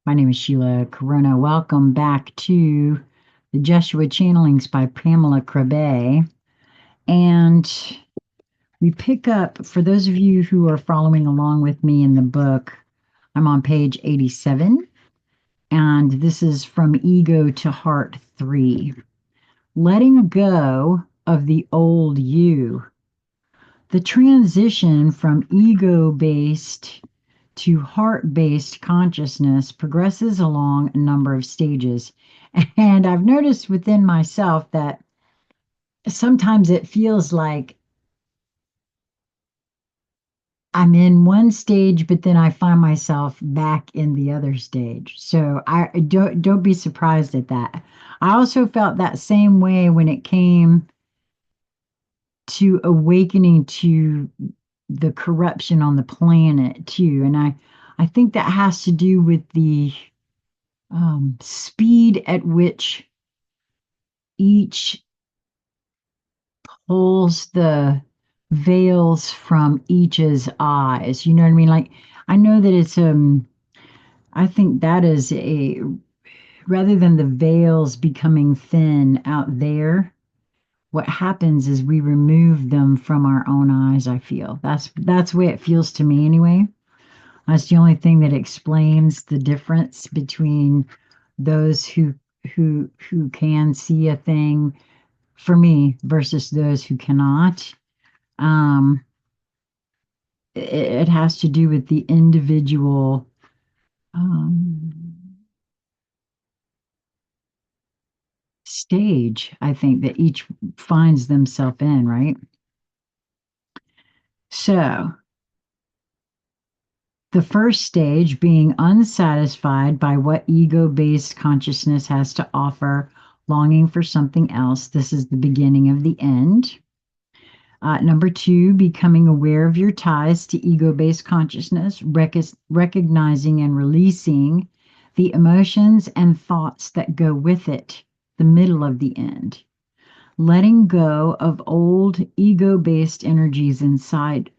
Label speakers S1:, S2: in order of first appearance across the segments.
S1: My name is Sheila Corona. Welcome back to the Jeshua Channelings by Pamela Kribbe. And we pick up, for those of you who are following along with me in the book, I'm on page 87. And this is From Ego to Heart 3. Letting go of the old you. The transition from ego-based to heart-based consciousness progresses along a number of stages. And I've noticed within myself that sometimes it feels like I'm in one stage, but then I find myself back in the other stage. So I don't be surprised at that. I also felt that same way when it came to awakening to the corruption on the planet too. And I think that has to do with the speed at which each pulls the veils from each's eyes. You know what I mean? Like, I know that I think that is rather than the veils becoming thin out there, what happens is we remove them from our own eyes, I feel. That's the way it feels to me anyway. That's the only thing that explains the difference between those who can see a thing for me versus those who cannot. Um, it has to do with the individual um, stage, I think, that each finds themselves in, right? So, the first stage being unsatisfied by what ego based consciousness has to offer, longing for something else. This is the beginning of the end. Number two, becoming aware of your ties to ego based consciousness, recognizing and releasing the emotions and thoughts that go with it, the middle of the end. Letting go of old ego based energies inside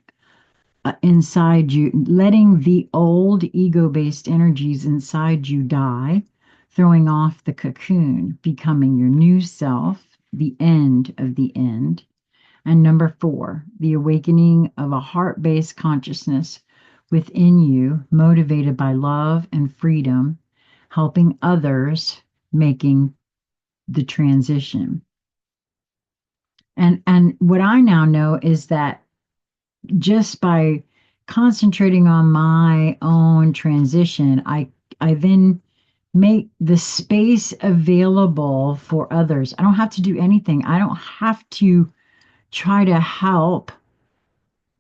S1: you, letting the old ego based energies inside you die, throwing off the cocoon, becoming your new self, the end of the end. And number four, the awakening of a heart based consciousness within you, motivated by love and freedom, helping others, making the transition. And what I now know is that just by concentrating on my own transition, I then make the space available for others. I don't have to do anything. I don't have to try to help.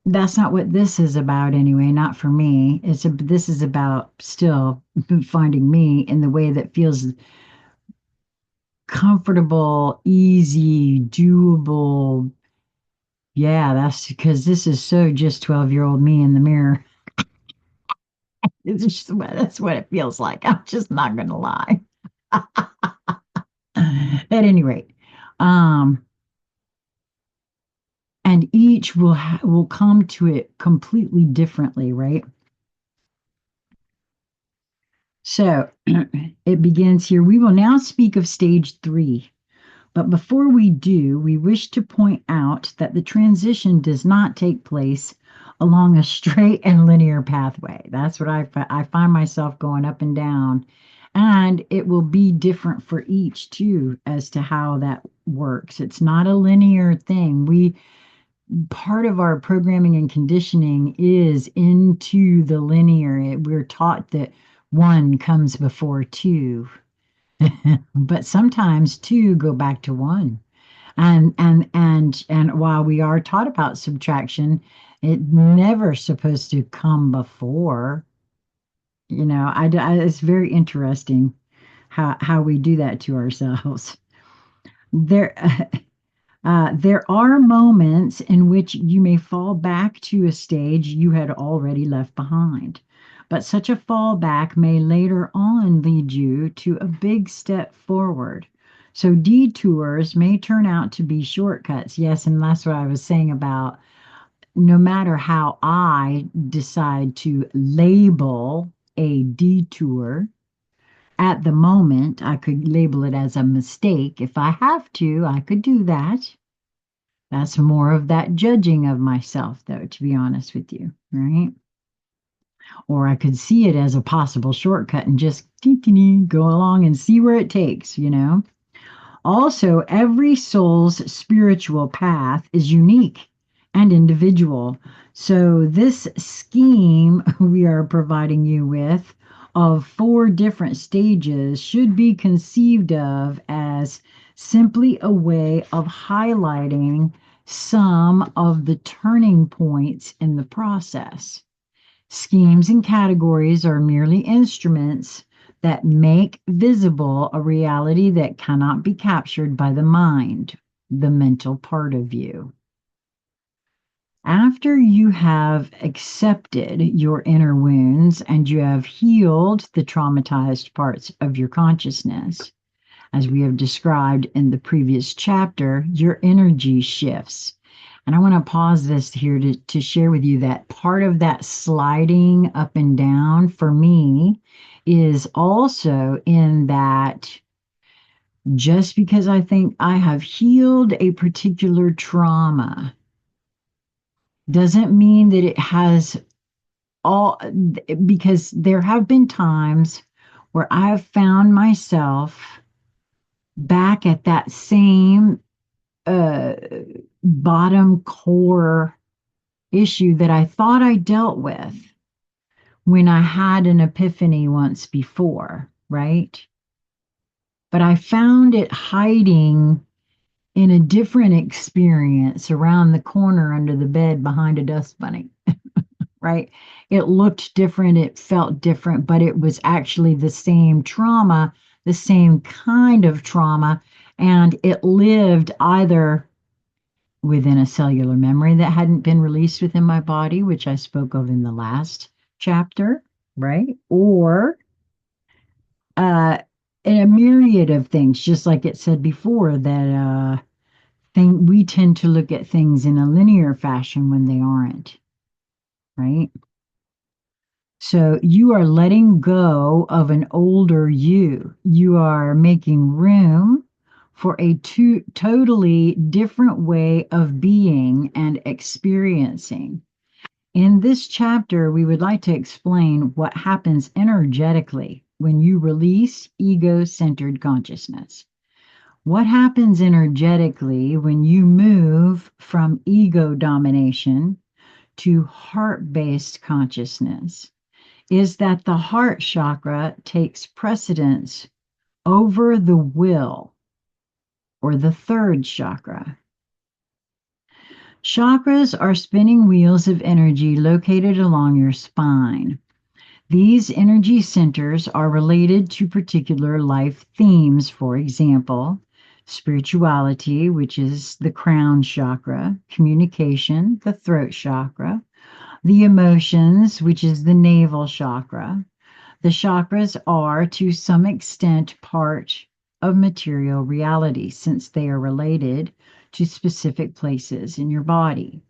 S1: That's not what this is about anyway, not for me. This is about still finding me in the way that feels comfortable, easy, doable. Yeah, that's because this is so just 12-year-old me in the mirror. That's what it feels like. I'm just not gonna lie. At any rate, um, and each will come to it completely differently, right? So it begins here. We will now speak of stage 3. But before we do, we wish to point out that the transition does not take place along a straight and linear pathway. That's what I find myself going up and down. And it will be different for each too as to how that works. It's not a linear thing. Part of our programming and conditioning is into the linear. We're taught that one comes before two, but sometimes two go back to one. And while we are taught about subtraction, it never supposed to come before. It's very interesting how we do that to ourselves. There, there are moments in which you may fall back to a stage you had already left behind, but such a fallback may later on lead you to a big step forward. So detours may turn out to be shortcuts. Yes, and that's what I was saying about no matter how I decide to label a detour, At the moment, I could label it as a mistake. If I have to, I could do that. That's more of that judging of myself, though, to be honest with you, right? Or I could see it as a possible shortcut and just go along and see where it takes, you know? Also, every soul's spiritual path is unique and individual. So, this scheme we are providing you with of 4 different stages should be conceived of as simply a way of highlighting some of the turning points in the process. Schemes and categories are merely instruments that make visible a reality that cannot be captured by the mind, the mental part of you. After you have accepted your inner wounds and you have healed the traumatized parts of your consciousness, as we have described in the previous chapter, your energy shifts. And I want to pause this here to share with you that part of that sliding up and down for me is also in that just because I think I have healed a particular trauma doesn't mean that it has all, because there have been times where I have found myself back at that same uh, bottom core issue that I thought I dealt with when I had an epiphany once before, right? But I found it hiding in a different experience around the corner under the bed behind a dust bunny, right? It looked different, it felt different, but it was actually the same trauma, the same kind of trauma, and it lived either within a cellular memory that hadn't been released within my body, which I spoke of in the last chapter, right? Or uh, in a myriad of things, just like it said before, that we tend to look at things in a linear fashion when they aren't, right? So you are letting go of an older you. You are making room for a totally different way of being and experiencing. In this chapter, we would like to explain what happens energetically when you release ego-centered consciousness. What happens energetically when you move from ego domination to heart-based consciousness is that the heart chakra takes precedence over the will, or the third chakra. Chakras are spinning wheels of energy located along your spine. These energy centers are related to particular life themes, for example, spirituality, which is the crown chakra, communication, the throat chakra, the emotions, which is the navel chakra. The chakras are, to some extent, part of material reality since they are related to specific places in your body.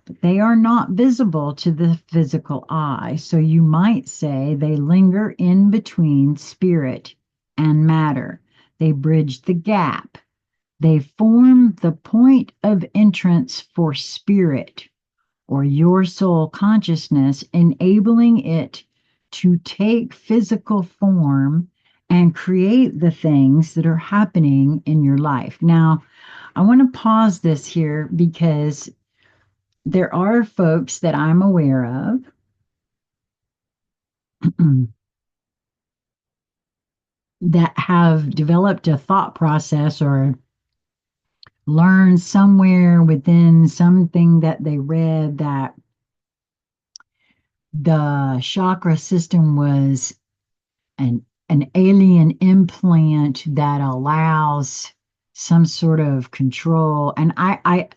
S1: But they are not visible to the physical eye, so you might say they linger in between spirit and matter. They bridge the gap. They form the point of entrance for spirit, or your soul consciousness, enabling it to take physical form and create the things that are happening in your life. Now, I want to pause this here because there are folks that I'm aware of that have developed a thought process or learned somewhere within something that they read that the chakra system was an alien implant that allows some sort of control. And I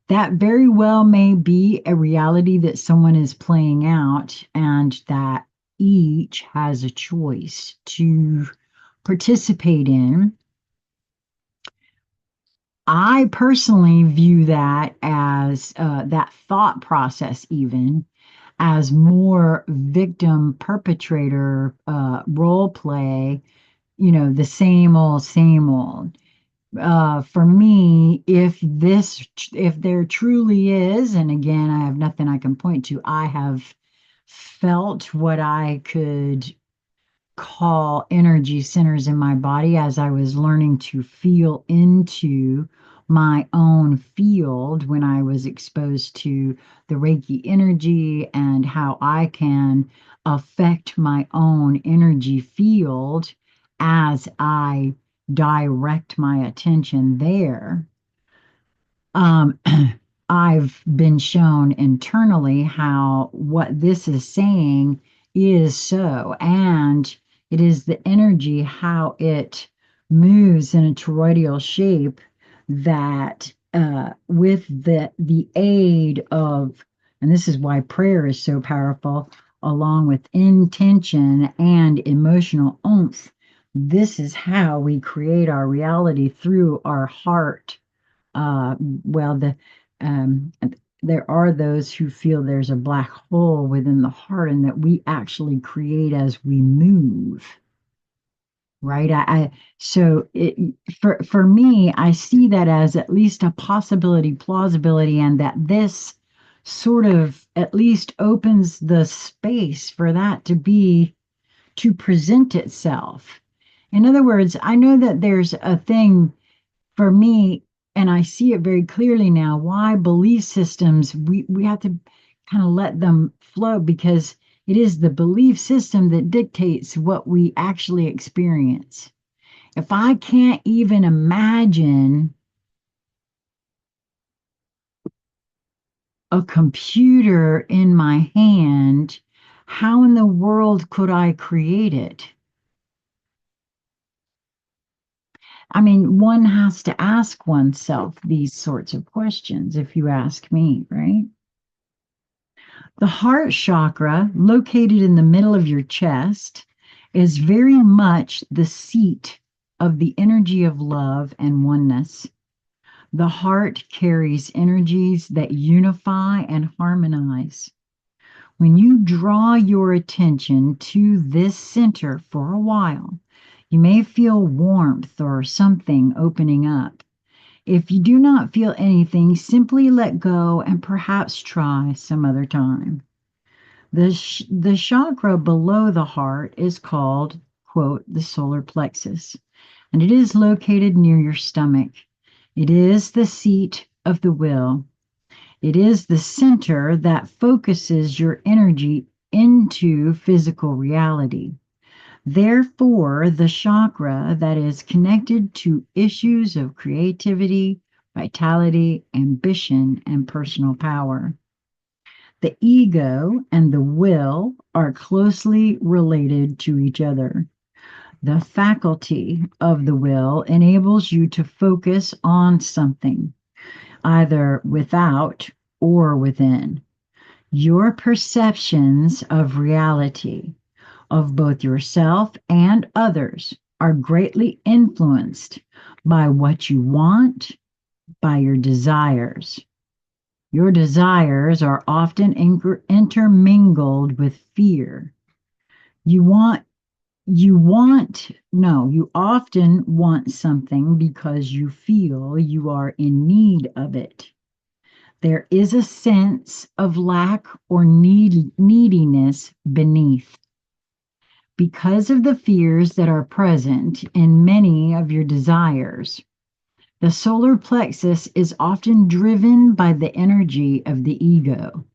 S1: that very well may be a reality that someone is playing out, and that each has a choice to participate in. I personally view that as that thought process, even as more victim perpetrator role play the same old, same old. For me, if there truly is, and again, I have nothing I can point to, I have felt what I could call energy centers in my body as I was learning to feel into my own field when I was exposed to the Reiki energy and how I can affect my own energy field as I direct my attention there. Um, I've been shown internally how what this is saying is so, and it is the energy, how it moves in a toroidal shape that with the aid of, and this is why prayer is so powerful, along with intention and emotional oomph. This is how we create our reality through our heart. Well, um, there are those who feel there's a black hole within the heart and that we actually create as we move, right? So for me, I see that as at least a possibility, plausibility, and that this sort of at least opens the space for that to present itself. In other words, I know that there's a thing for me, and I see it very clearly now, why belief systems, we have to kind of let them flow because it is the belief system that dictates what we actually experience. If I can't even imagine a computer in my hand, how in the world could I create it? I mean, one has to ask oneself these sorts of questions, if you ask me, right? The heart chakra, located in the middle of your chest, is very much the seat of the energy of love and oneness. The heart carries energies that unify and harmonize. When you draw your attention to this center for a while, you may feel warmth or something opening up. If you do not feel anything, simply let go and perhaps try some other time. The chakra below the heart is called, quote, the solar plexus, and it is located near your stomach. It is the seat of the will. It is the center that focuses your energy into physical reality. Therefore, the chakra that is connected to issues of creativity, vitality, ambition, and personal power. The ego and the will are closely related to each other. The faculty of the will enables you to focus on something, either without or within. Your perceptions of reality, of both yourself and others, are greatly influenced by what you want, by your desires. Your desires are often intermingled with fear. You want, no, you often want something because you feel you are in need of it. There is a sense of lack or neediness beneath. Because of the fears that are present in many of your desires, the solar plexus is often driven by the energy of the ego.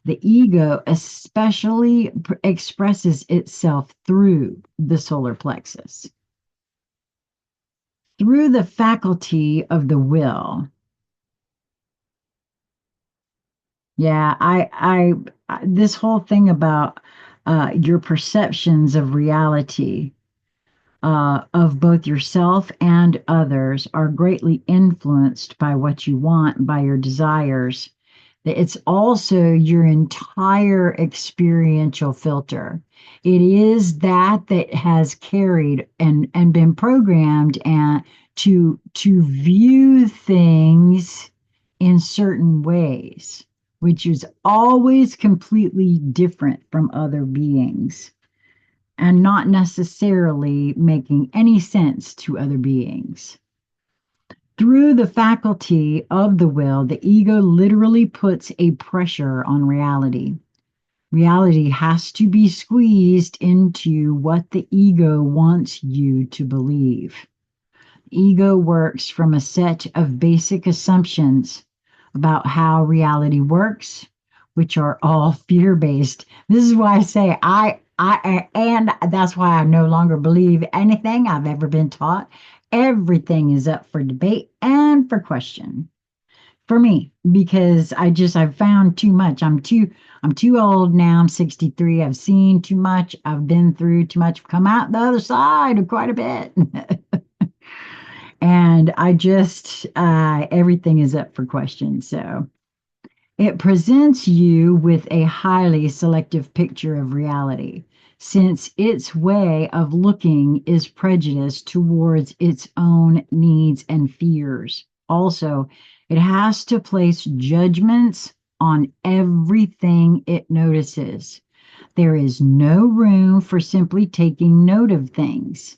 S1: The ego especially expresses itself through the solar plexus, through the faculty of the will. Yeah, this whole thing about your perceptions of reality, of both yourself and others, are greatly influenced by what you want, by your desires. It's also your entire experiential filter. It is that has carried and been programmed and to view things in certain ways, which is always completely different from other beings. and not necessarily making any sense to other beings. Through the faculty of the will, the ego literally puts a pressure on reality. Reality has to be squeezed into what the ego wants you to believe. Ego works from a set of basic assumptions about how reality works, which are all fear-based. This is why I say and that's why I no longer believe anything I've ever been taught. Everything is up for debate and for question for me, because I've found too much. I'm too old now. I'm 63. I've seen too much. I've been through too much. I've come out the other side of quite a bit. And everything is up for question. So it presents you with a highly selective picture of reality, since its way of looking is prejudiced towards its own needs and fears. Also, it has to place judgments on everything it notices. There is no room for simply taking note of things.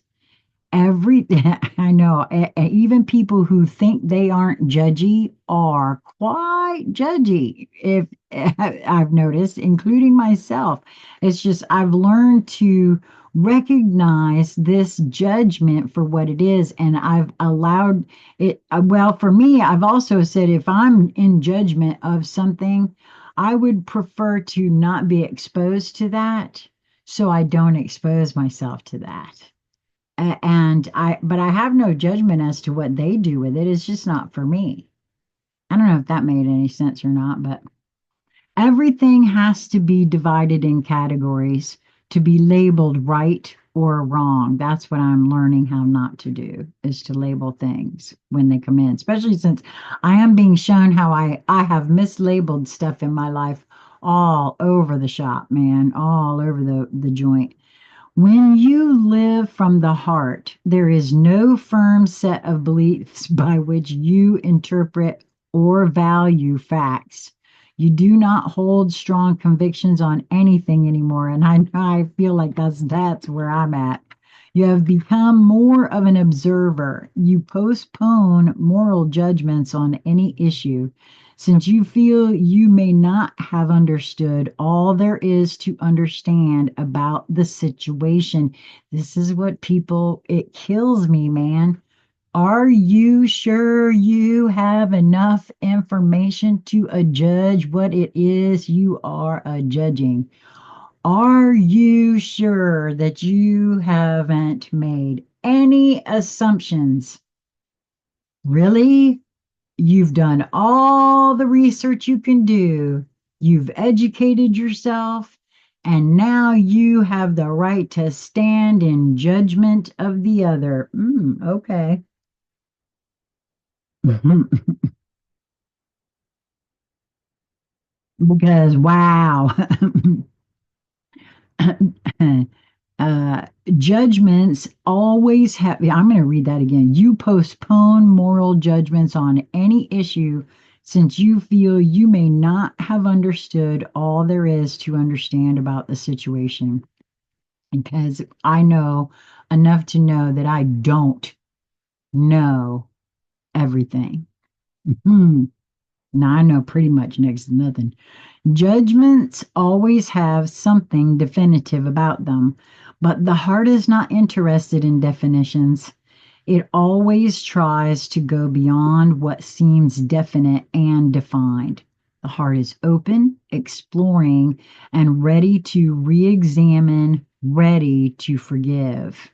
S1: I know, even people who think they aren't judgy are quite judgy, if I've noticed, including myself. It's just I've learned to recognize this judgment for what it is, and I've allowed it. Well, for me, I've also said if I'm in judgment of something, I would prefer to not be exposed to that, so I don't expose myself to that. But I have no judgment as to what they do with it. It's just not for me. I don't know if that made any sense or not, but everything has to be divided in categories to be labeled right or wrong. That's what I'm learning how not to do, is to label things when they come in, especially since I am being shown how I have mislabeled stuff in my life all over the shop, man, all over the joint. When you live from the heart, there is no firm set of beliefs by which you interpret or value facts. You do not hold strong convictions on anything anymore, and I feel like that's where I'm at. You have become more of an observer. You postpone moral judgments on any issue, since you feel you may not have understood all there is to understand about the situation. This is what it kills me, man. Are you sure you have enough information to adjudge what it is you are adjudging? Are you sure that you haven't made any assumptions? Really? You've done all the research you can do. You've educated yourself, and now you have the right to stand in judgment of the other. Okay. Because, wow. uh, Judgments always have, I'm going to read that again. You postpone moral judgments on any issue since you feel you may not have understood all there is to understand about the situation. Because I know enough to know that I don't know everything. Now I know pretty much next to nothing. Judgments always have something definitive about them, but the heart is not interested in definitions. It always tries to go beyond what seems definite and defined. The heart is open, exploring, and ready to re examine, ready to forgive.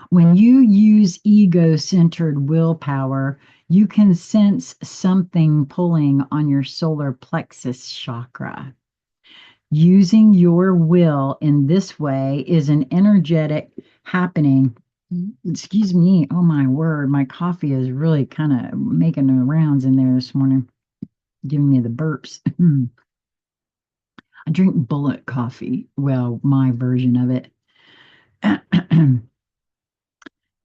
S1: When you use ego centered willpower, you can sense something pulling on your solar plexus chakra. Using your will in this way is an energetic happening. Excuse me. Oh, my word. My coffee is really kind of making the rounds in there this morning, giving me the burps. I drink bullet coffee. Well, my version of it.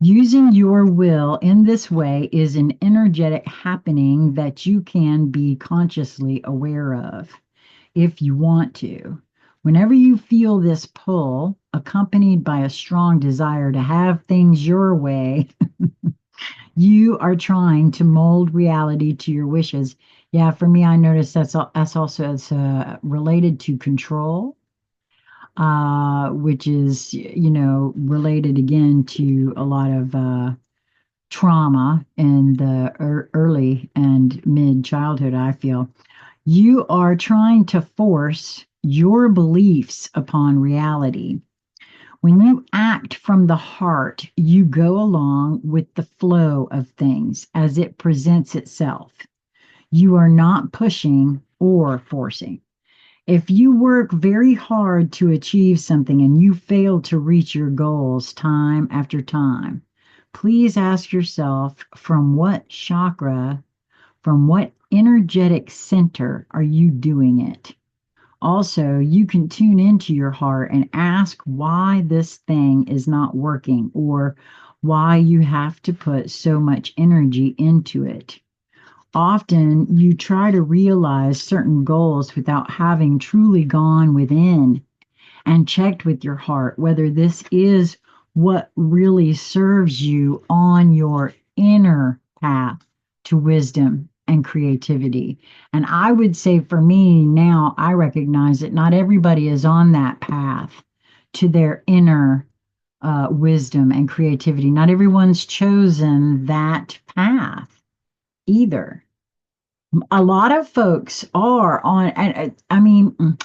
S1: Using your will in this way is an energetic happening that you can be consciously aware of if you want to. Whenever you feel this pull, accompanied by a strong desire to have things your way, you are trying to mold reality to your wishes. Yeah, for me, I noticed that's also it's related to control, which is related again to a lot of trauma in the early and mid childhood. I feel you are trying to force your beliefs upon reality. When you act from the heart, you go along with the flow of things as it presents itself. You are not pushing or forcing. If you work very hard to achieve something and you fail to reach your goals time after time, please ask yourself, from what chakra, from what energetic center are you doing it? Also, you can tune into your heart and ask why this thing is not working or why you have to put so much energy into it. Often, you try to realize certain goals without having truly gone within and checked with your heart whether this is what really serves you on your inner path to wisdom and creativity. And I would say for me now, I recognize that not everybody is on that path to their inner wisdom and creativity. Not everyone's chosen that path either. A lot of folks are on, and I mean,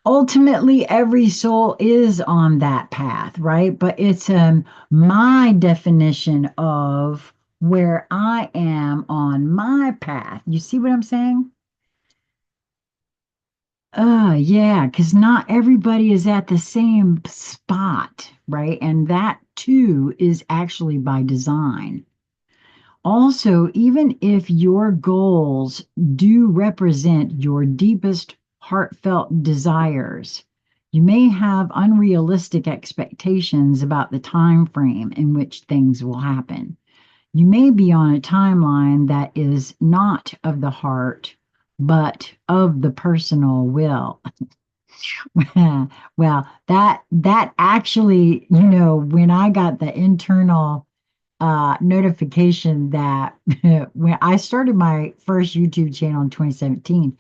S1: ultimately every soul is on that path, right? But it's my definition of where I am on my path. You see what I'm saying? Yeah, because not everybody is at the same spot, right? And that too is actually by design. Also, even if your goals do represent your deepest heartfelt desires, you may have unrealistic expectations about the time frame in which things will happen. You may be on a timeline that is not of the heart, but of the personal will. Well, that actually, when I got the internal notification that when I started my first YouTube channel in 2017,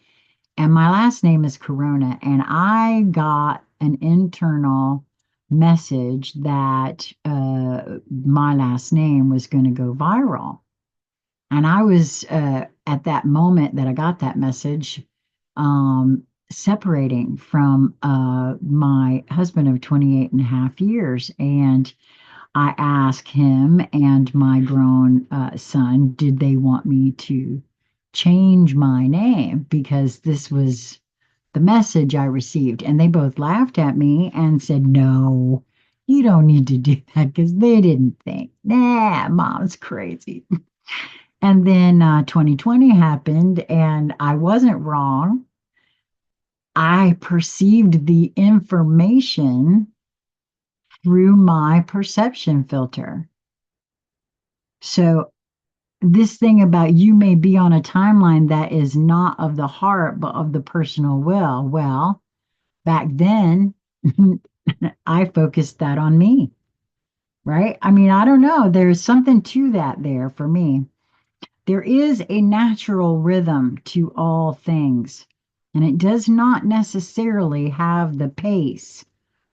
S1: and my last name is Corona, and I got an internal message that my last name was going to go viral. And I was at that moment that I got that message, separating from my husband of 28 and a half years. And I asked him and my grown son, did they want me to change my name? Because this was the message I received. And they both laughed at me and said, no, you don't need to do that, because they didn't think, nah, mom's crazy. And then 2020 happened and I wasn't wrong. I perceived the information through my perception filter. So this thing about you may be on a timeline that is not of the heart, but of the personal will. Well, back then, I focused that on me, right? I mean, I don't know. There's something to that there for me. There is a natural rhythm to all things, and it does not necessarily have the pace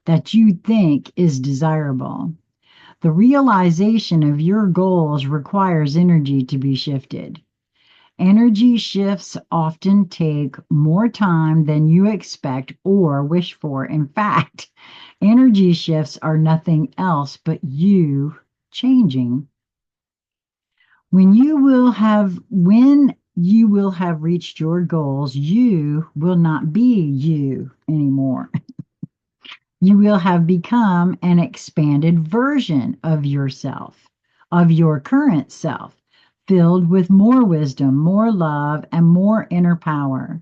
S1: that you think is desirable. The realization of your goals requires energy to be shifted. Energy shifts often take more time than you expect or wish for. In fact, energy shifts are nothing else but you changing. When you will have reached your goals, you will not be you anymore. You will have become an expanded version of yourself, of your current self, filled with more wisdom, more love, and more inner power.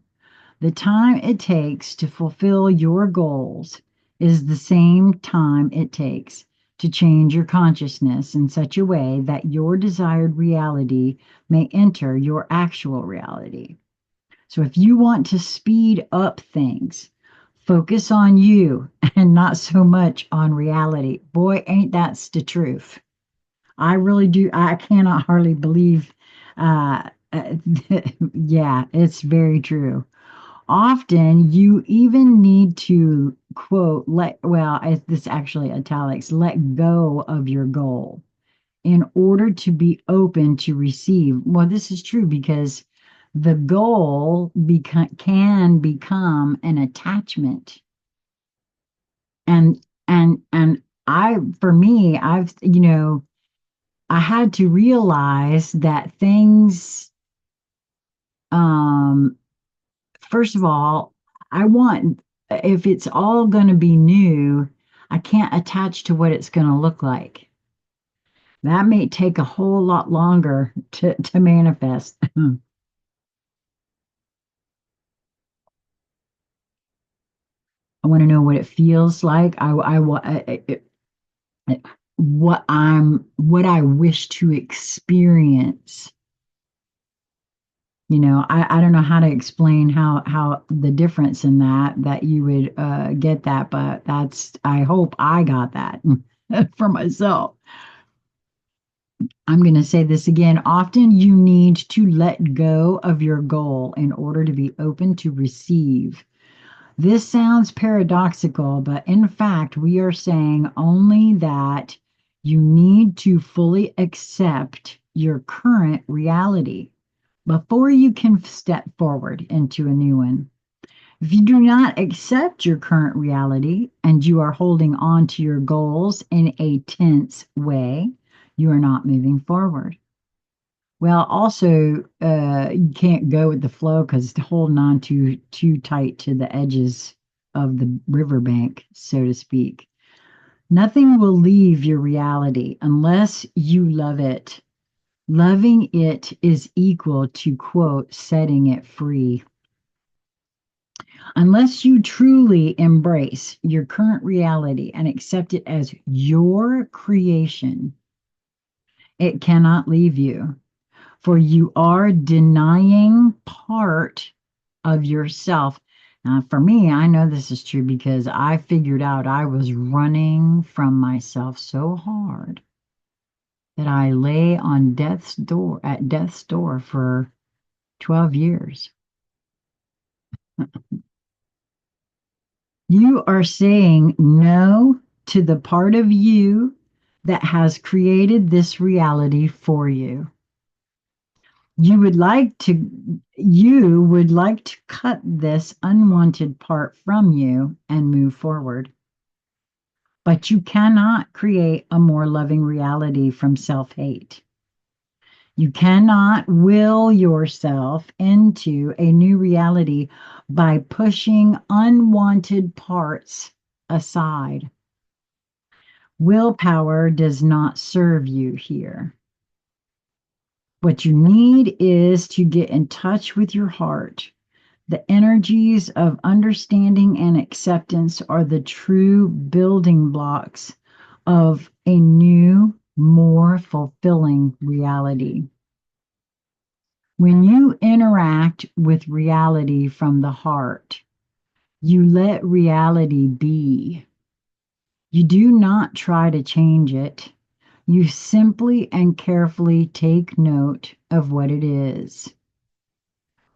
S1: The time it takes to fulfill your goals is the same time it takes to change your consciousness in such a way that your desired reality may enter your actual reality. So if you want to speed up things, Focus on you and not so much on reality. Boy, ain't that's the truth. I really do. I cannot hardly believe. Uh, yeah, it's very true. Often you even need to quote, this actually italics, let go of your goal in order to be open to receive. Well, this is true because the goal can become an attachment. And for me, I had to realize that things, um, first of all, I want, if it's all going to be new, I can't attach to what it's going to look like. That may take a whole lot longer to manifest. I want to know what it feels like. What I wish to experience. I don't know how to explain how the difference in that you would get that, but I hope I got that for myself. I'm going to say this again. Often you need to let go of your goal in order to be open to receive. This sounds paradoxical, but in fact, we are saying only that you need to fully accept your current reality before you can step forward into a new one. If you do not accept your current reality and you are holding on to your goals in a tense way, you are not moving forward. Well, also, you can't go with the flow because it's holding on too tight to the edges of the riverbank, so to speak. Nothing will leave your reality unless you love it. Loving it is equal to, quote, setting it free. Unless you truly embrace your current reality and accept it as your creation, it cannot leave you, for you are denying part of yourself. Now, for me, I know this is true because I figured out I was running from myself so hard that I lay on death's door for 12 years. You are saying no to the part of you that has created this reality for you. You would like to cut this unwanted part from you and move forward. But you cannot create a more loving reality from self-hate. You cannot will yourself into a new reality by pushing unwanted parts aside. Willpower does not serve you here. What you need is to get in touch with your heart. The energies of understanding and acceptance are the true building blocks of a new, more fulfilling reality. When you interact with reality from the heart, you let reality be. You do not try to change it. You simply and carefully take note of what it is.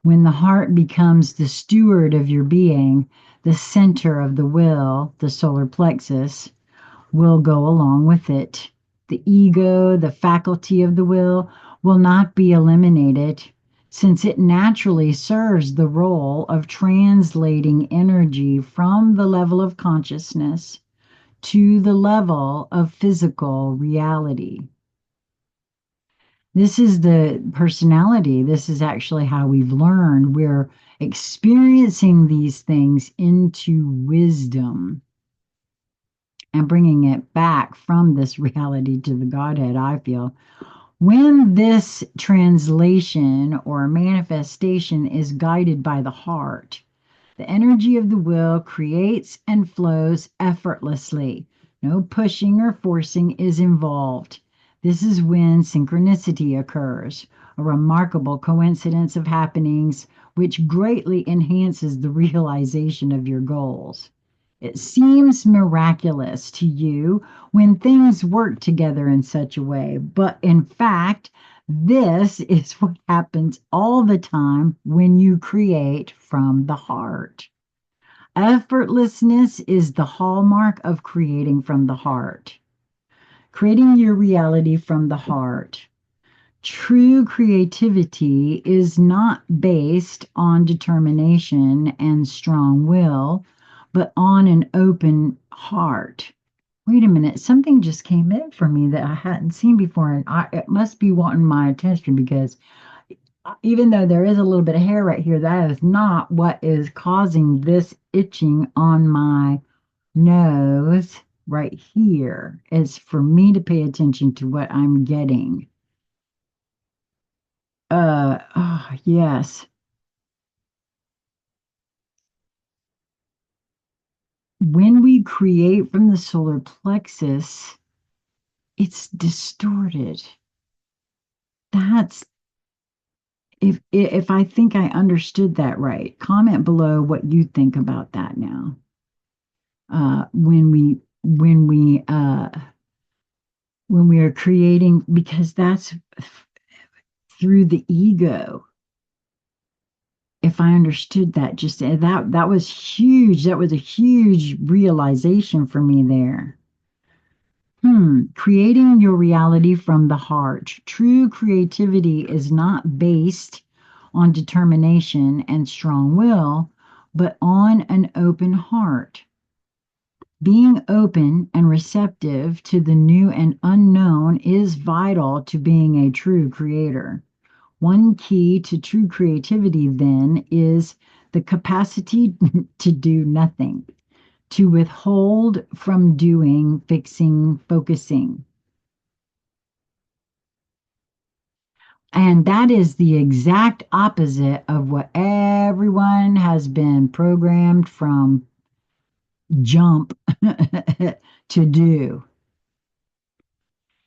S1: When the heart becomes the steward of your being, the center of the will, the solar plexus, will go along with it. The ego, the faculty of the will not be eliminated, since it naturally serves the role of translating energy from the level of consciousness to the level of physical reality. This is the personality. This is actually how we've learned. We're experiencing these things into wisdom and bringing it back from this reality to the Godhead, I feel. When this translation or manifestation is guided by the heart, the energy of the will creates and flows effortlessly. No pushing or forcing is involved. This is when synchronicity occurs, a remarkable coincidence of happenings which greatly enhances the realization of your goals. It seems miraculous to you when things work together in such a way, but in fact, this is what happens all the time when you create from the heart. Effortlessness is the hallmark of creating from the heart. Creating your reality from the heart. True creativity is not based on determination and strong will, but on an open heart. Wait a minute, something just came in for me that I hadn't seen before, and it must be wanting my attention because even though there is a little bit of hair right here, that is not what is causing this itching on my nose right here. It's for me to pay attention to what I'm getting. Oh, yes. When we create from the solar plexus, it's distorted. That's if I think I understood that right. Comment below what you think about that now. When we are creating, because that's through the ego. If I understood that, just that was huge. That was a huge realization for me there. Creating your reality from the heart. True creativity is not based on determination and strong will, but on an open heart. Being open and receptive to the new and unknown is vital to being a true creator. One key to true creativity, then, is the capacity to do nothing, to withhold from doing, fixing, focusing. And that is the exact opposite of what everyone has been programmed from jump to do.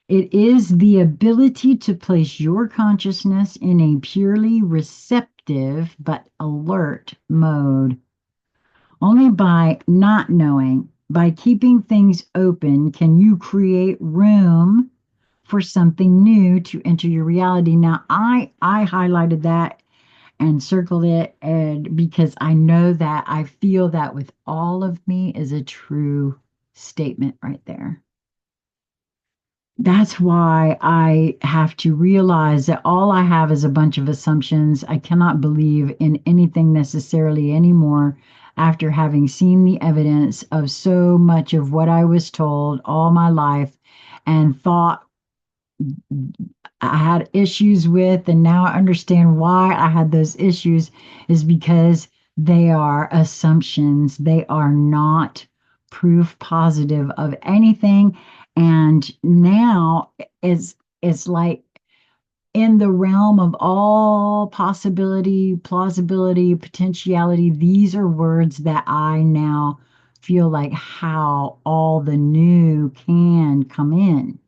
S1: It is the ability to place your consciousness in a purely receptive but alert mode. Only by not knowing, by keeping things open, can you create room for something new to enter your reality. Now, I highlighted that and circled it, and because I know that I feel that with all of me is a true statement right there. That's why I have to realize that all I have is a bunch of assumptions. I cannot believe in anything necessarily anymore after having seen the evidence of so much of what I was told all my life and thought I had issues with, and now I understand why I had those issues, is because they are assumptions. They are not proof positive of anything. And now it's like in the realm of all possibility, plausibility, potentiality, these are words that I now feel like how all the new can come in.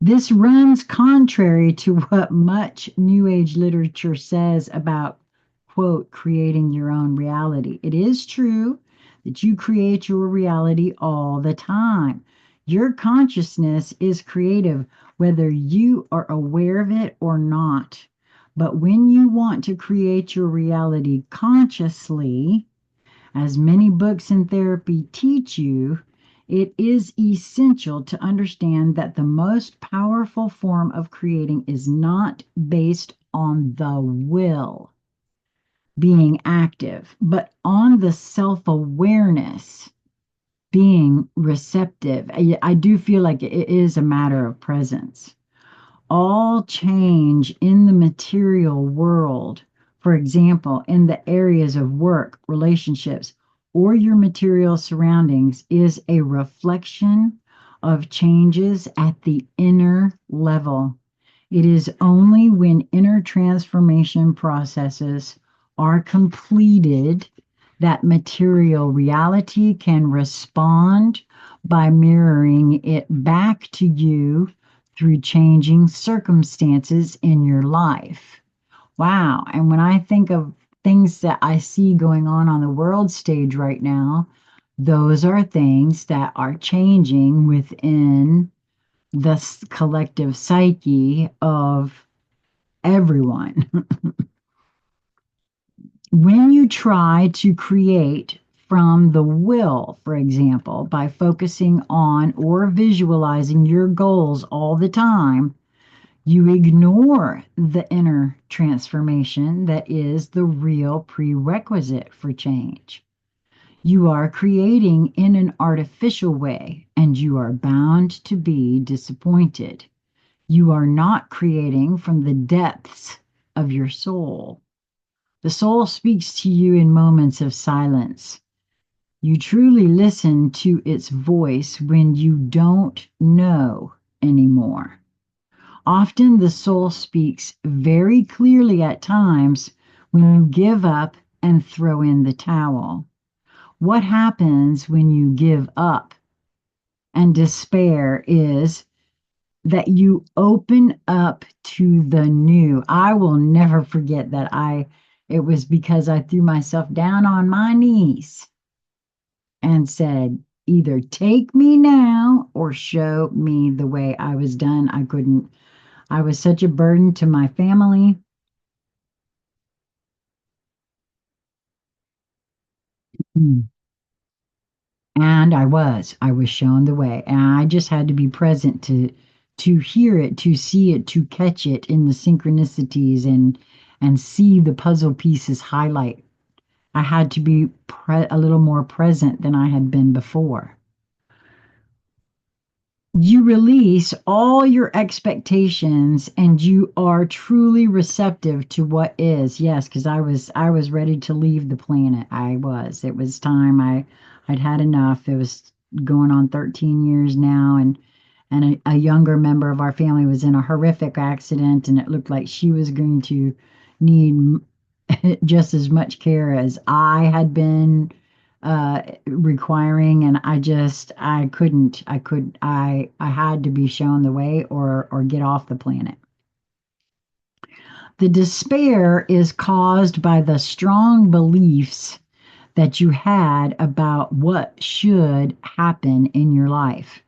S1: This runs contrary to what much New Age literature says about, quote, creating your own reality. It is true that you create your reality all the time. Your consciousness is creative, whether you are aware of it or not. But when you want to create your reality consciously, as many books in therapy teach you, it is essential to understand that the most powerful form of creating is not based on the will being active, but on the self awareness being receptive. I do feel like it is a matter of presence. All change in the material world, for example, in the areas of work, relationships, or your material surroundings, is a reflection of changes at the inner level. It is only when inner transformation processes are completed that material reality can respond by mirroring it back to you through changing circumstances in your life. Wow. And when I think of things that I see going on the world stage right now, those are things that are changing within the collective psyche of everyone. When you try to create from the will, for example, by focusing on or visualizing your goals all the time, you ignore the inner transformation that is the real prerequisite for change. You are creating in an artificial way, and you are bound to be disappointed. You are not creating from the depths of your soul. The soul speaks to you in moments of silence. You truly listen to its voice when you don't know anymore. Often the soul speaks very clearly at times when you give up and throw in the towel. What happens when you give up and despair is that you open up to the new. I will never forget that it was because I threw myself down on my knees and said, either take me now or show me the way. I was done. I couldn't. I was such a burden to my family. Mm. And I was shown the way, and I just had to be present to hear it, to see it, to catch it in the synchronicities and see the puzzle pieces highlight. I had to be a little more present than I had been before. You release all your expectations and you are truly receptive to what is. Yes, because I was ready to leave the planet. I was. It was time. I'd had enough. It was going on 13 years now, and a younger member of our family was in a horrific accident, and it looked like she was going to need just as much care as I had been requiring, and I couldn't. I had to be shown the way or get off the planet. The despair is caused by the strong beliefs that you had about what should happen in your life.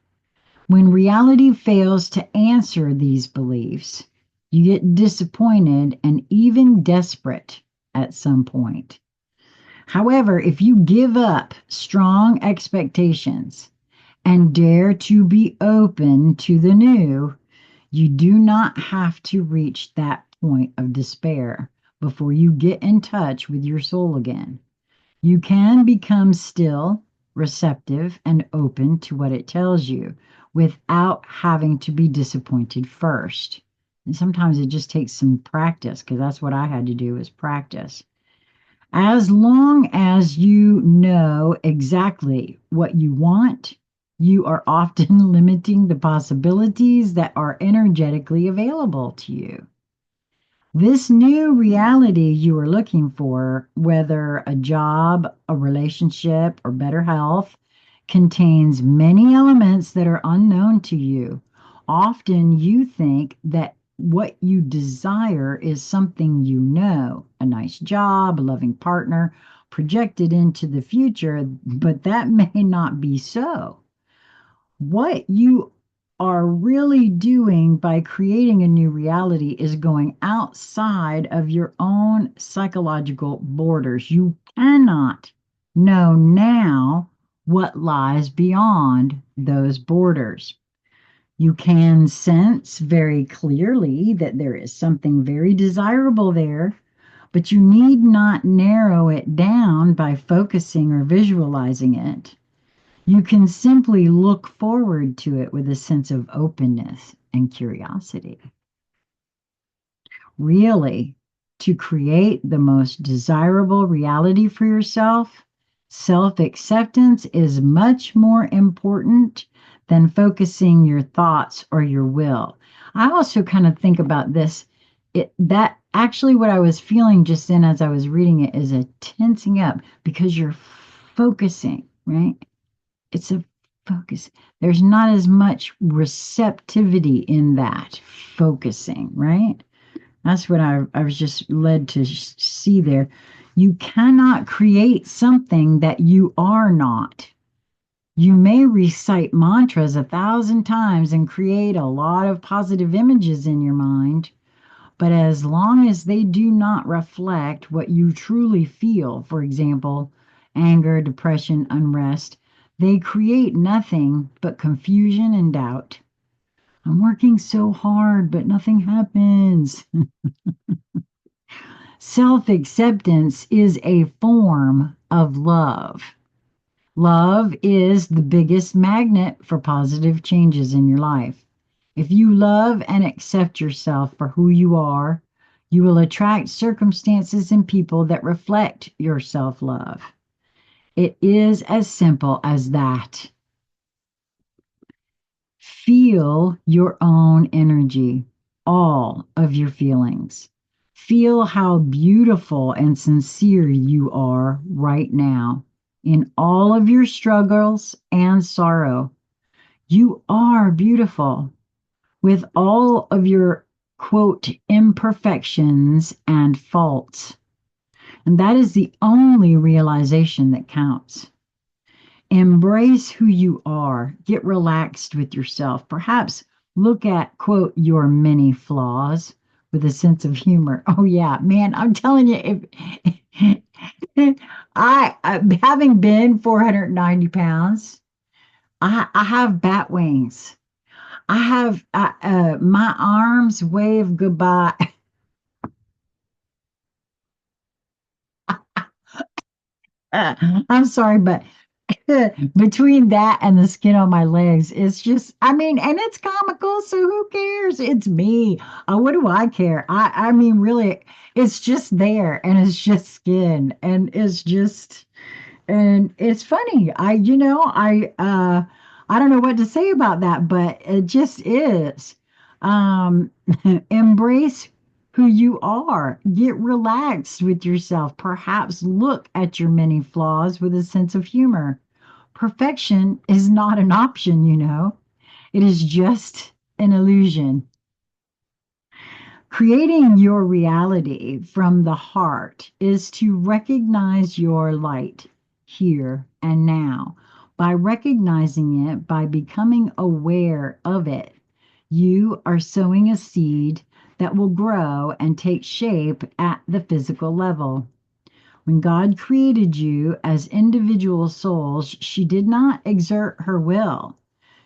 S1: When reality fails to answer these beliefs, you get disappointed and even desperate at some point. However, if you give up strong expectations and dare to be open to the new, you do not have to reach that point of despair before you get in touch with your soul again. You can become still, receptive, and open to what it tells you without having to be disappointed first. And sometimes it just takes some practice, because that's what I had to do, is practice. As long as you know exactly what you want, you are often limiting the possibilities that are energetically available to you. This new reality you are looking for, whether a job, a relationship, or better health, contains many elements that are unknown to you. Often you think that what you desire is something you know, a nice job, a loving partner, projected into the future, but that may not be so. What you are really doing by creating a new reality is going outside of your own psychological borders. You cannot know now what lies beyond those borders. You can sense very clearly that there is something very desirable there, but you need not narrow it down by focusing or visualizing it. You can simply look forward to it with a sense of openness and curiosity. Really, to create the most desirable reality for yourself, self acceptance is much more important than focusing your thoughts or your will. I also kind of think about this. That actually, what I was feeling just then as I was reading it is a tensing up because you're focusing, right? It's a focus. There's not as much receptivity in that focusing, right? That's what I was just led to see there. You cannot create something that you are not. You may recite mantras 1,000 times and create a lot of positive images in your mind, but as long as they do not reflect what you truly feel, for example, anger, depression, unrest, they create nothing but confusion and doubt. I'm working so hard, but nothing happens. Self acceptance is a form of love. Love is the biggest magnet for positive changes in your life. If you love and accept yourself for who you are, you will attract circumstances and people that reflect your self love. It is as simple as that. Feel your own energy, all of your feelings. Feel how beautiful and sincere you are right now in all of your struggles and sorrow. You are beautiful with all of your quote imperfections and faults. And that is the only realization that counts. Embrace who you are. Get relaxed with yourself. Perhaps look at, quote, your many flaws with a sense of humor. Oh, yeah, man, I'm telling you, if having been 490 pounds, I have bat wings. I have my arms wave goodbye. I'm sorry, but between that and the skin on my legs, it's just, I mean, and it's comical, so who cares? It's me. What do I care? I mean, really, it's just there and it's just skin and it's just, and it's funny. I don't know what to say about that, but it just is. Um, embrace who you are. Get relaxed with yourself. Perhaps look at your many flaws with a sense of humor. Perfection is not an option, you know. It is just an illusion. Creating your reality from the heart is to recognize your light here and now. By recognizing it, by becoming aware of it, you are sowing a seed that will grow and take shape at the physical level. When God created you as individual souls, she did not exert her will.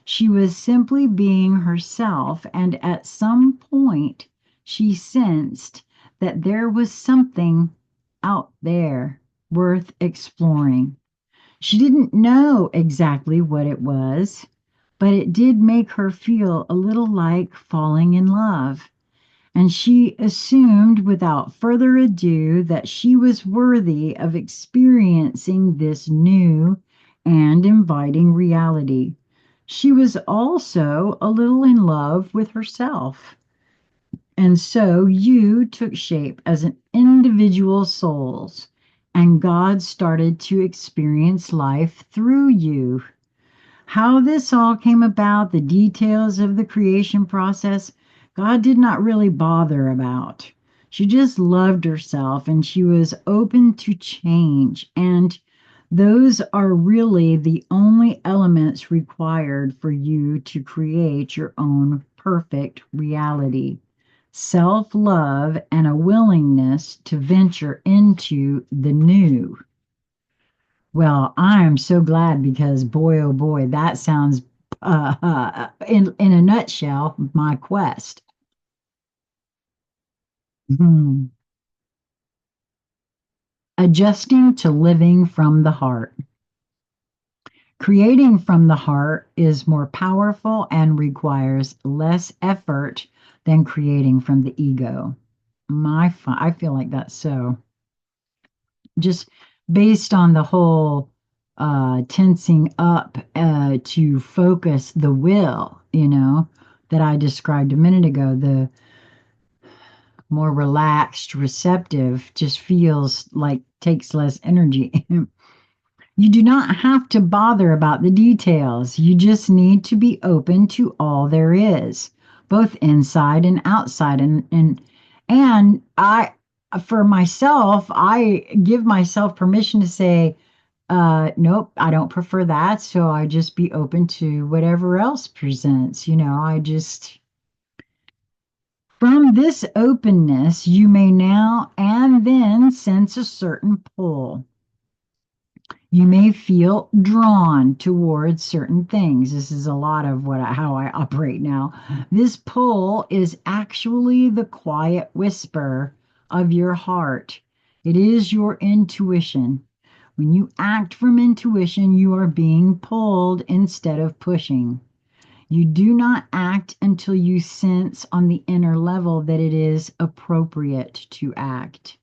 S1: She was simply being herself, and at some point she sensed that there was something out there worth exploring. She didn't know exactly what it was, but it did make her feel a little like falling in love. And she assumed without further ado that she was worthy of experiencing this new and inviting reality. She was also a little in love with herself. And so you took shape as an individual souls, and God started to experience life through you. How this all came about, the details of the creation process, God did not really bother about. She just loved herself and she was open to change. And those are really the only elements required for you to create your own perfect reality. Self love and a willingness to venture into the new. Well, I'm so glad because boy, oh boy, that sounds in a nutshell, my quest. Hmm. Adjusting to living from the heart. Creating from the heart is more powerful and requires less effort than creating from the ego. I feel like that's so. Just based on the whole tensing up to focus the will, that I described a minute ago, the more relaxed, receptive just feels like takes less energy. You do not have to bother about the details. You just need to be open to all there is, both inside and outside. And And for myself, I give myself permission to say, nope, I don't prefer that. So I just be open to whatever else presents. I just, from this openness, you may now and then sense a certain pull. You may feel drawn towards certain things. This is a lot of how I operate now. This pull is actually the quiet whisper of your heart. It is your intuition. When you act from intuition, you are being pulled instead of pushing. You do not act until you sense on the inner level that it is appropriate to act.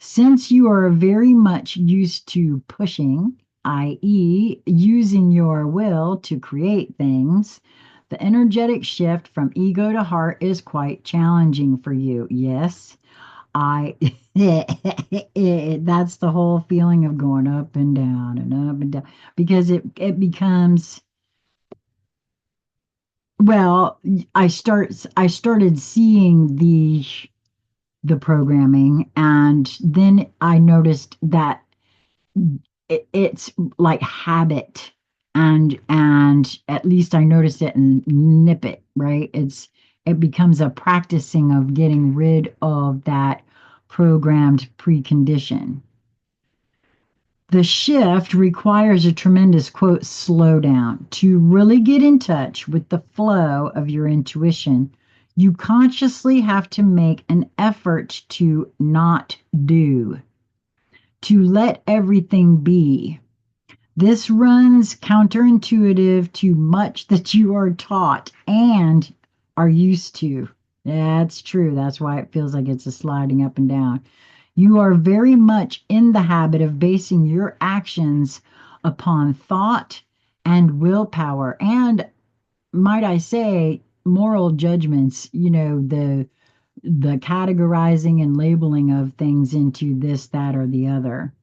S1: Since you are very much used to pushing, i.e., using your will to create things, the energetic shift from ego to heart is quite challenging for you. Yes, I that's the whole feeling of going up and down and up and down, because it becomes, well, I started seeing the programming, and then I noticed that it's like habit, and at least I noticed it and nip it, right? It becomes a practicing of getting rid of that programmed precondition. The shift requires a tremendous, quote, slowdown. To really get in touch with the flow of your intuition, you consciously have to make an effort to not do, to let everything be. This runs counterintuitive to much that you are taught and are used to. That's true. That's why it feels like it's a sliding up and down. You are very much in the habit of basing your actions upon thought and willpower, and, might I say, moral judgments, the categorizing and labeling of things into this, that, or the other.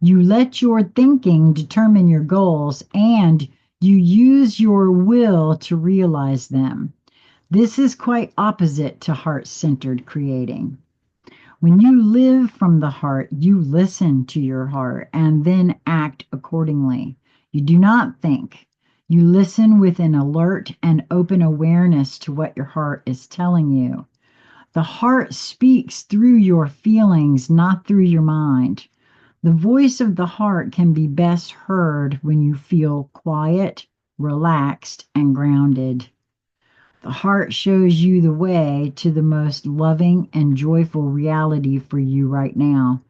S1: You let your thinking determine your goals, and you use your will to realize them. This is quite opposite to heart-centered creating. When you live from the heart, you listen to your heart and then act accordingly. You do not think. You listen with an alert and open awareness to what your heart is telling you. The heart speaks through your feelings, not through your mind. The voice of the heart can be best heard when you feel quiet, relaxed, and grounded. The heart shows you the way to the most loving and joyful reality for you right now.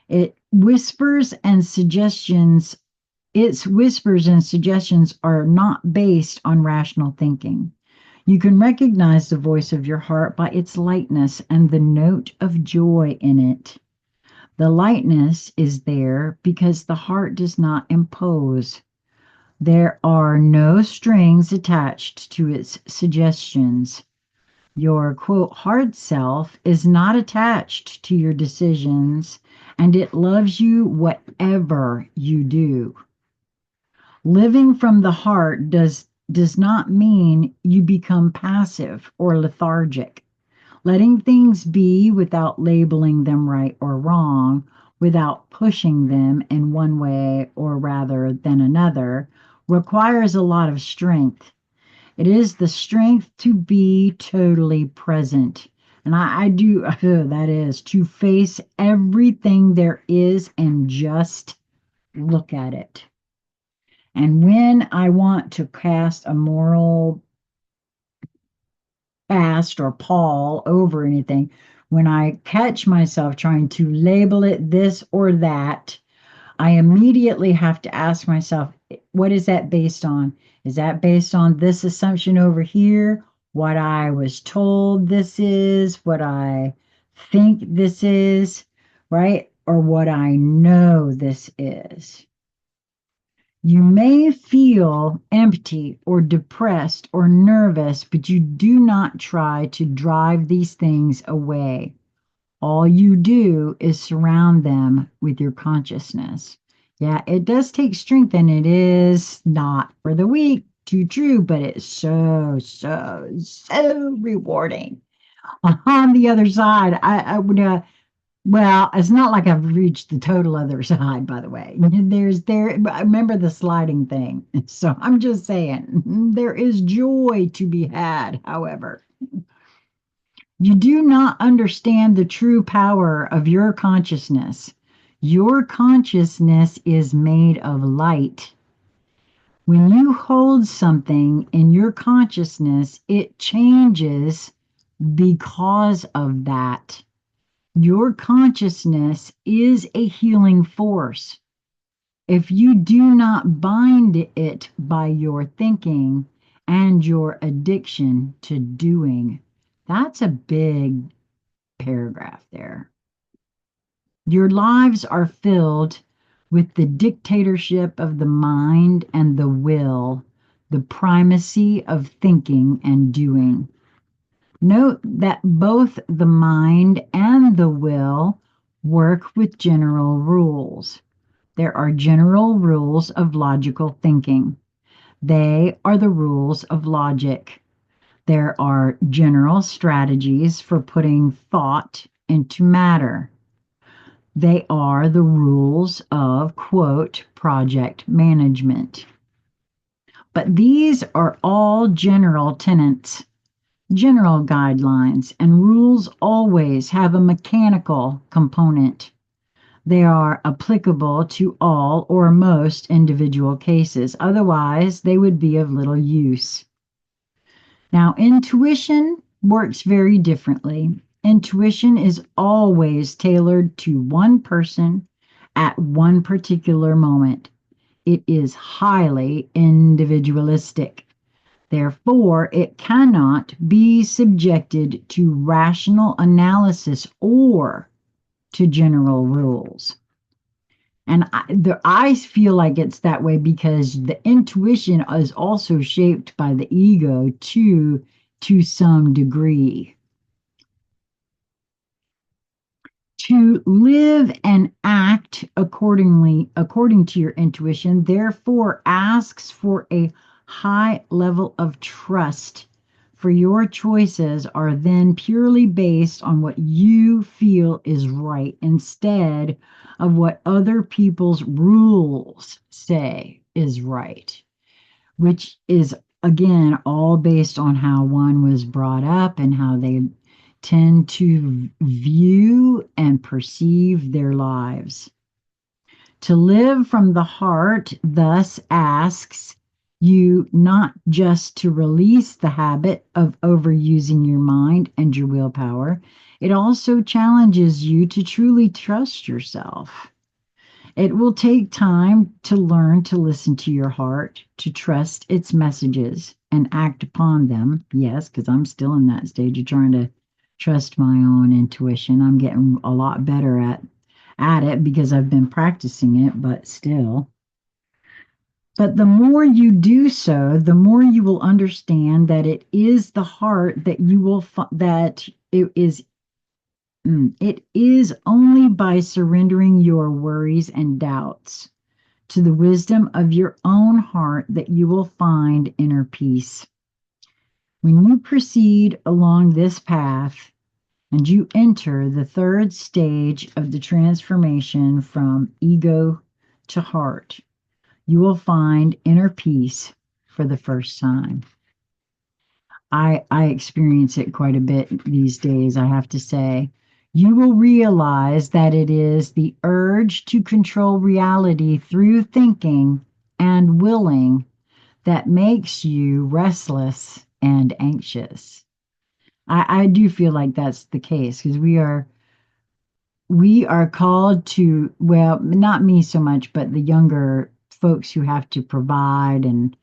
S1: It whispers and suggestions, its whispers and suggestions are not based on rational thinking. You can recognize the voice of your heart by its lightness and the note of joy in it. The lightness is there because the heart does not impose. There are no strings attached to its suggestions. Your, quote, hard self is not attached to your decisions, and it loves you whatever you do. Living from the heart does not mean you become passive or lethargic. Letting things be without labeling them right or wrong, without pushing them in one way or rather than another, requires a lot of strength. It is the strength to be totally present. And I do, that is, to face everything there is and just look at it. And when I want to cast a moral fast or pall over anything, when I catch myself trying to label it this or that, I immediately have to ask myself, what is that based on? Is that based on this assumption over here? What I was told this is, what I think this is, right? Or what I know this is. You may feel empty or depressed or nervous, but you do not try to drive these things away. All you do is surround them with your consciousness. Yeah, it does take strength, and it is not for the weak, too true, but it's so, so, so rewarding. on the other side. I would, well, it's not like I've reached the total other side, by the way. I remember the sliding thing. So I'm just saying, there is joy to be had, however. You do not understand the true power of your consciousness. Your consciousness is made of light. When you hold something in your consciousness, it changes because of that. Your consciousness is a healing force. If you do not bind it by your thinking and your addiction to doing, that's a big paragraph there. Your lives are filled with the dictatorship of the mind and the will, the primacy of thinking and doing. Note that both the mind and the will work with general rules. There are general rules of logical thinking. They are the rules of logic. There are general strategies for putting thought into matter. They are the rules of, quote, project management. But these are all general tenets, general guidelines, and rules always have a mechanical component. They are applicable to all or most individual cases. Otherwise, they would be of little use. Now, intuition works very differently. Intuition is always tailored to one person at one particular moment. It is highly individualistic. Therefore, it cannot be subjected to rational analysis or to general rules. And I feel like it's that way because the intuition is also shaped by the ego to some degree. To live and act according to your intuition, therefore asks for a high level of trust. For your choices are then purely based on what you feel is right instead of what other people's rules say is right, which is, again, all based on how one was brought up and how they tend to view and perceive their lives. To live from the heart thus asks you not just to release the habit of overusing your mind and your willpower, it also challenges you to truly trust yourself. It will take time to learn to listen to your heart, to trust its messages and act upon them. Yes, because I'm still in that stage of trying to trust my own intuition. I'm getting a lot better at it because I've been practicing it, but still. But the more you do so, the more you will understand that it is the heart that you will that it is only by surrendering your worries and doubts to the wisdom of your own heart that you will find inner peace. When you proceed along this path and you enter the third stage of the transformation from ego to heart, you will find inner peace for the first time. I experience it quite a bit these days, I have to say. You will realize that it is the urge to control reality through thinking and willing that makes you restless and anxious. I do feel like that's the case because we are called to, well, not me so much, but the younger folks who have to provide and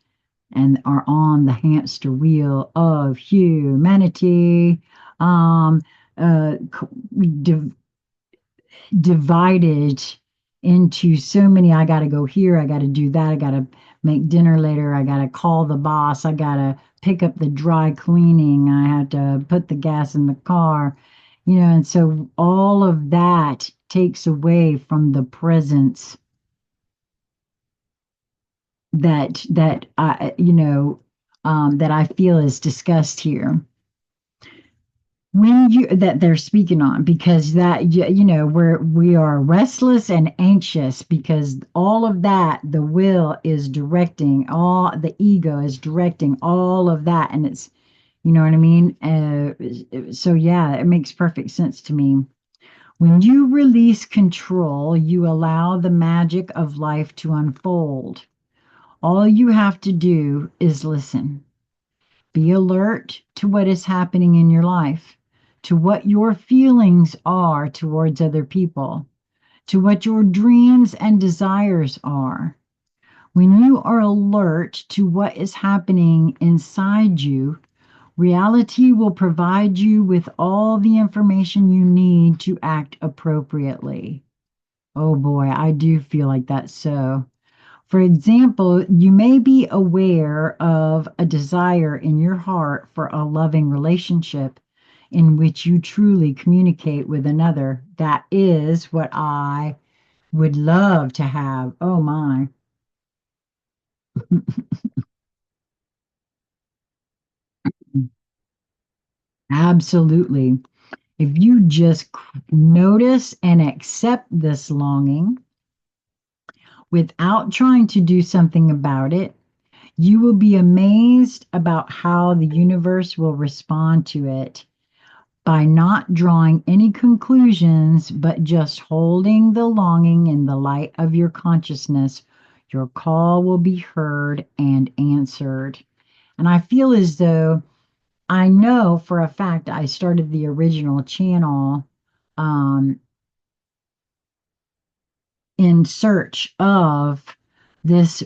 S1: are on the hamster wheel of humanity, um, uh, div- divided into so many. I got to go here, I got to do that, I got to make dinner later, I got to call the boss, I got to pick up the dry cleaning, I have to put the gas in the car, and so all of that takes away from the presence that I that I feel is discussed here. when you that they're speaking on, because that we are restless and anxious because all of that, the will is directing, all the ego is directing all of that, and it's, you know what I mean. So yeah, it makes perfect sense to me. When you release control, you allow the magic of life to unfold. All you have to do is listen. Be alert to what is happening in your life, to what your feelings are towards other people, to what your dreams and desires are. When you are alert to what is happening inside you, reality will provide you with all the information you need to act appropriately. Oh boy, I do feel like that's so. For example, you may be aware of a desire in your heart for a loving relationship in which you truly communicate with another. That is what I would love to have. Oh my. Absolutely. If you just notice and accept this longing without trying to do something about it, you will be amazed about how the universe will respond to it by not drawing any conclusions, but just holding the longing in the light of your consciousness. Your call will be heard and answered. And I feel as though I know for a fact I started the original channel um, in search of this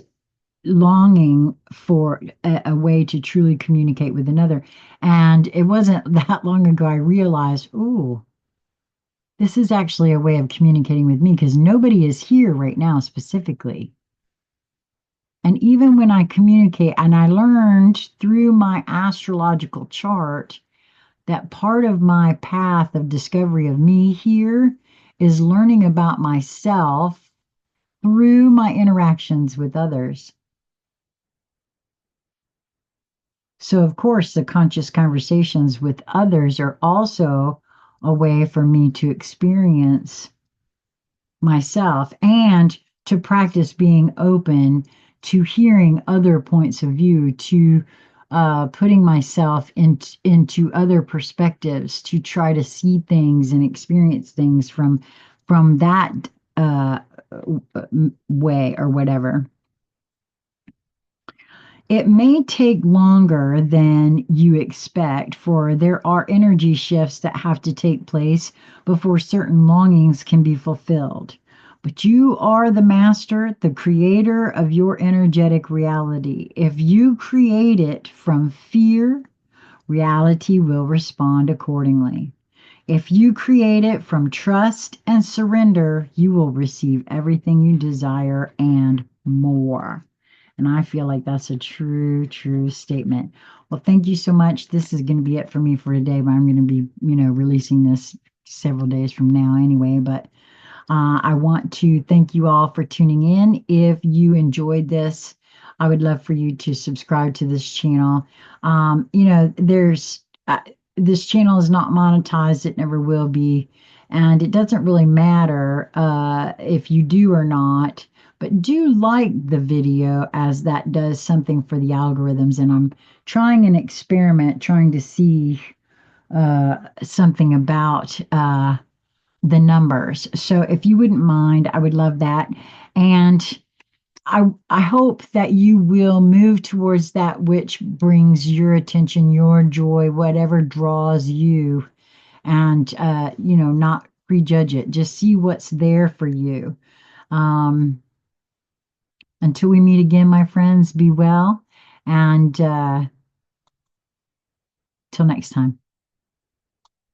S1: longing for a way to truly communicate with another. And it wasn't that long ago I realized, ooh, this is actually a way of communicating with me because nobody is here right now specifically. And even when I communicate, and I learned through my astrological chart that part of my path of discovery of me here is learning about myself through my interactions with others. So, of course, the conscious conversations with others are also a way for me to experience myself and to practice being open to hearing other points of view, to putting myself into other perspectives, to try to see things and experience things from that uh, way or whatever. It may take longer than you expect, for there are energy shifts that have to take place before certain longings can be fulfilled. But you are the master, the creator of your energetic reality. If you create it from fear, reality will respond accordingly. If you create it from trust and surrender, you will receive everything you desire and more. And I feel like that's a true, true statement. Well, thank you so much. This is going to be it for me for today, but I'm going to be, releasing this several days from now anyway. But I want to thank you all for tuning in. If you enjoyed this, I would love for you to subscribe to this channel. There's this channel is not monetized, it never will be. And it doesn't really matter if you do or not, but do like the video as that does something for the algorithms. And I'm trying an experiment, trying to see something about the numbers. So if you wouldn't mind, I would love that. And I hope that you will move towards that which brings your attention, your joy, whatever draws you, and not prejudge it. Just see what's there for you. Um, until we meet again, my friends, be well, and till next time.